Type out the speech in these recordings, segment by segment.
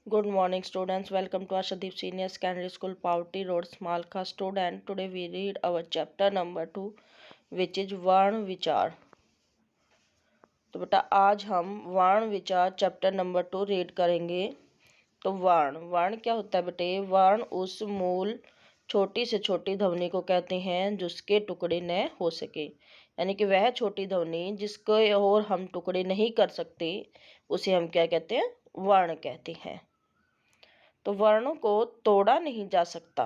Good morning, students. Welcome to Ashadeep Senior Secondary School, Powty Road, Smalka. Student, today we read our chapter number 2, which is वर्ण विचार. तो बेटा आज हम वर्ण विचार चैप्टर नंबर 2 रीड करेंगे. तो वर्ण वर्ण क्या होता है बेटे? वर्ण उस मूल छोटी से छोटी ध्वनि को कहते हैं जिसके टुकड़े न हो सके, यानी कि वह छोटी ध्वनि जिसको और हम टुकड़े नहीं कर सकते उसे हम क्या कहते हैं? वर्ण कहते हैं. तो वर्णों को तोड़ा नहीं जा सकता,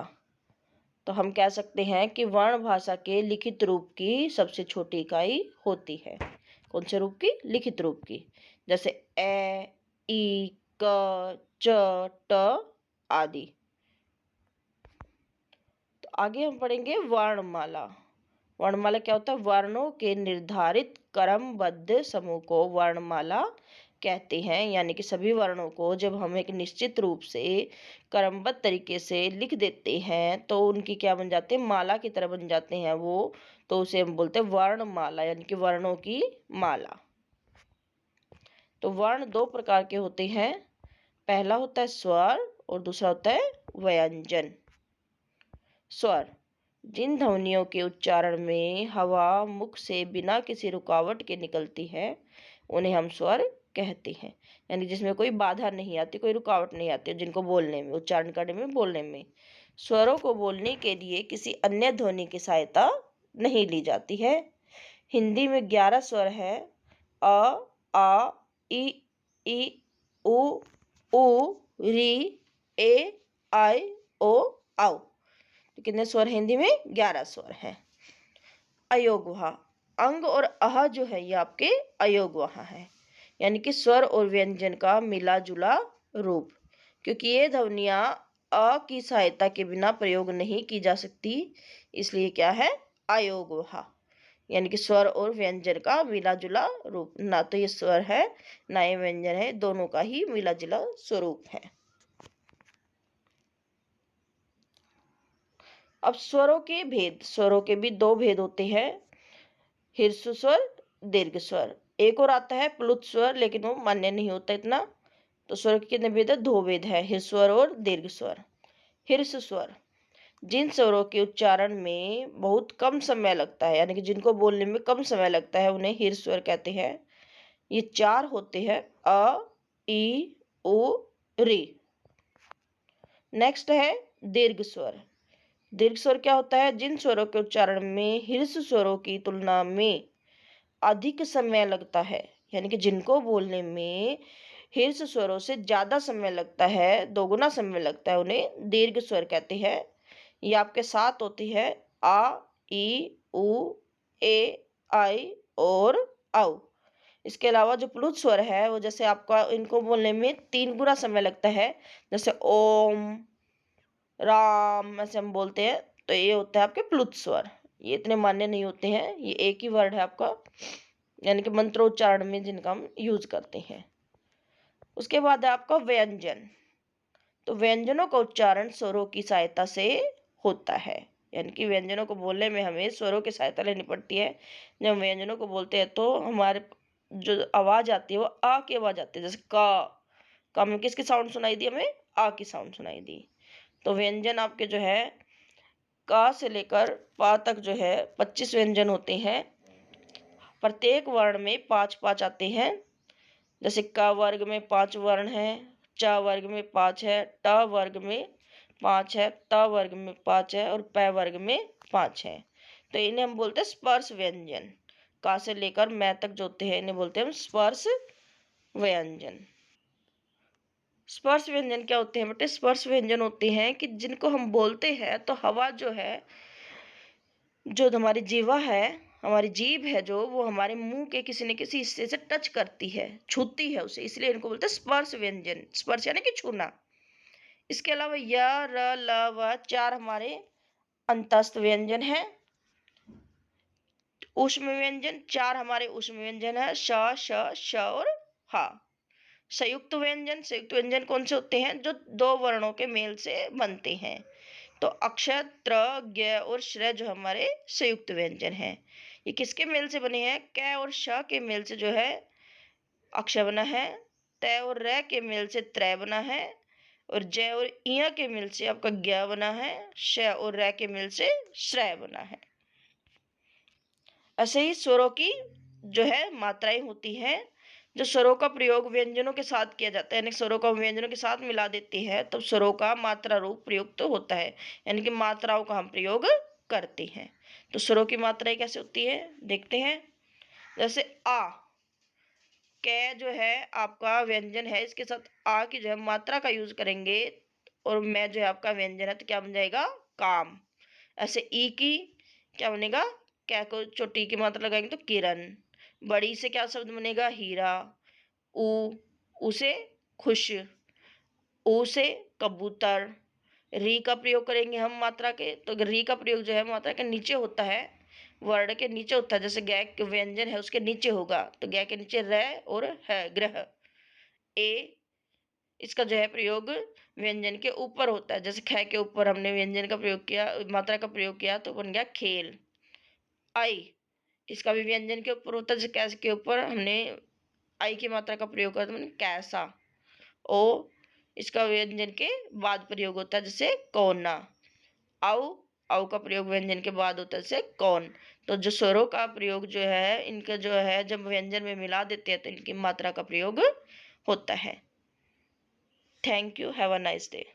तो हम कह सकते हैं कि वर्ण भाषा के लिखित रूप की सबसे छोटी इकाई होती है. कौन से रूप की? लिखित रूप की. जैसे ए, ई, क, च, ट आदि. तो आगे हम पढ़ेंगे वर्णमाला. वर्णमाला क्या होता है? वर्णों के निर्धारित क्रमबद्ध समूह को वर्णमाला कहते हैं. यानी कि सभी वर्णों को जब हम एक निश्चित रूप से क्रमबद्ध तरीके से लिख देते हैं तो उनकी क्या बन जाते हैं? माला की तरह बन जाते हैं वो. तो उसे हम बोलते हैं वर्णमाला, यानी कि वर्णों की माला. तो वर्ण दो प्रकार के होते हैं. पहला होता है स्वर और दूसरा होता है व्यंजन. स्वर जिन ध्वनियों के उच्चारण में हवा मुख से बिना किसी रुकावट के निकलती है उन्हें हम स्वर कहते हैं. यानी जिसमें कोई बाधा नहीं आती, कोई रुकावट नहीं आती, जिनको बोलने में, उच्चारण करने में, बोलने में. स्वरों को बोलने के लिए किसी अन्य ध्वनि की सहायता नहीं ली जाती है. हिंदी में 11 स्वर है. अ, आ, ई, उ, री, ए, आई, ओ, औ. तो कितने स्वर हिंदी में? 11 स्वर हैं. अयोगवाह अंग और अह जो है ये आपके अयोगवाह है, यानी कि स्वर और व्यंजन का मिला जुला रूप. क्योंकि ये ध्वनियां अ की सहायता के बिना प्रयोग नहीं की जा सकती, इसलिए क्या है? अयोगवाह. यानी कि स्वर और व्यंजन का मिला जुला रूप. ना तो ये स्वर है ना ये व्यंजन है, दोनों का ही मिला जुला स्वरूप है. अब स्वरों के भेद. स्वरों के भी दो भेद होते हैं, ह्रस्व स्वर, दीर्घ स्वर. एक और आता है प्लुत स्वर, लेकिन वो मान्य नहीं होता इतना. तो स्वर के कितने भेद है? दो भेद है, ह्रस्व स्वर और दीर्घ स्वर. ह्रस्व स्वर जिन स्वरों के उच्चारण में बहुत कम समय लगता है, यानी कि जिनको बोलने में कम समय लगता है, उन्हें ह्रस्व स्वर कहते हैं. ये 4 होते हैं: अ, ई, उ, री. नेक्स्ट है दीर्घ स्वर. दीर्घ स्वर क्या होता है? जिन स्वरों के उच्चारण में ह्रस्व स्वरों की तुलना में अधिक समय लगता है, यानी कि जिनको बोलने में ह्रस्व स्वरों से ज्यादा समय लगता है, दोगुना समय लगता है, उन्हें दीर्घ स्वर कहते हैं. ये आपके साथ होती है: आ, ई, उ, ए, आई और औ. इसके अलावा जो प्लुत स्वर है वो जैसे आपका इनको बोलने में 3 गुना समय लगता है, जैसे ओम, राम, ऐसे हम बोलते हैं. तो ये होता है आपके प्लुत स्वर. ये इतने मान्य नहीं होते हैं, ये एक ही वर्ड है आपका, यानी कि मंत्रोच्चारण में जिनका हम यूज करते हैं. उसके बाद है आपका व्यंजन. तो व्यंजनों का उच्चारण स्वरों की सहायता से होता है, यानी कि व्यंजनों को बोलने में हमें स्वरों की सहायता लेनी पड़ती है. जब हम व्यंजनों को बोलते हैं तो हमारे जो आवाज आती है वो आ की आवाज आती है. जैसे का में किसकी साउंड सुनाई दी? हमें आ की साउंड सुनाई दी. तो व्यंजन आपके जो है का से लेकर पा तक जो है 25 व्यंजन होते हैं. प्रत्येक वर्ण में 5-5 आते हैं. जैसे क वर्ग में 5 वर्ण है, च वर्ग में 5 है, ट वर्ग में 5 है, त वर्ग में 5 है और प वर्ग में 5 है. तो इन्हें हम बोलते हैं स्पर्श व्यंजन. का से लेकर मैं तक जो होते हैं इन्हें बोलते हैं हम स्पर्श व्यंजन. स्पर्श व्यंजन क्या होते हैं बेटे? स्पर्श व्यंजन होते हैं कि जिनको हम बोलते हैं तो हवा जो है, जो हमारी जीवा है, हमारी जीभ है जो, वो हमारे मुंह के किसी न किसी हिस्से से टच करती है, छूती है उसे, इसलिए इनको बोलते हैं स्पर्श व्यंजन. स्पर्श यानी कि छूना. इसके अलावा य, र, ल, व 4 हमारे अंतस्थ व्यंजन है. ऊष्म व्यंजन 4 हमारे ऊष्म व्यंजन है, श, श, श और हा. संयुक्त व्यंजन. संयुक्त व्यंजन कौन से होते हैं? जो 2 वर्णों के मेल से बनते हैं. तो अक्षर, त्र, ज्ञ और श्र जो हमारे संयुक्त व्यंजन हैं, ये किसके मेल से बने हैं? क और श के मेल से जो है अक्षर बना है, त और र के मेल से त्र बना है, और जय और इया के मिल से आपका ज्ञ बना है, श और रै के मिल से श्रय बना है। ऐसे ही स्वरों की जो है मात्राएं होती हैं, जो स्वरों का प्रयोग व्यंजनों के साथ किया जाता है, यानी स्वरों को व्यंजनों के साथ मिला देते हैं तब स्वरों का मात्रा रूप प्रयुक्त तो होता है, यानी कि मात्राओं का हम प्रयोग करते हैं। तो स्वरों की मात्राएं कैसे होती है देखते हैं। जैसे आ, कै जो है आपका व्यंजन है, इसके साथ आ की जो है मात्रा का यूज करेंगे और मैं जो है आपका व्यंजन है तो क्या बन जाएगा काम। ऐसे ई की क्या बनेगा, क्या को चोटी की मात्रा लगाएंगे तो किरण। बड़ी से क्या शब्द बनेगा हीरा। ऊ, उसे खुश। ऊ से कबूतर। री का प्रयोग करेंगे हम मात्रा के, तो री का प्रयोग जो है मात्रा के नीचे होता है, वर्ण के नीचे होता है। जैसे गै व्यंजन है उसके नीचे होगा तो गै के नीचे र और है ग्रह। ए, इसका जो है प्रयोग व्यंजन के ऊपर होता है, जैसे ख के ऊपर हमने व्यंजन का प्रयोग किया, मात्रा का प्रयोग किया तो बन गया खेल। आई, इसका भी व्यंजन के ऊपर होता है, जैसे कैसे के ऊपर हमने आई की मात्रा का प्रयोग करते हैं कैसा। ओ, इसका व्यंजन के बाद प्रयोग होता है जैसे कौना। आओ, आओ का प्रयोग व्यंजन के बाद होता है जैसे कौन। तो जो स्वरों का प्रयोग जो है इनका जो है जब व्यंजन में मिला देते हैं तो इनकी मात्रा का प्रयोग होता है। Thank you, have a nice day.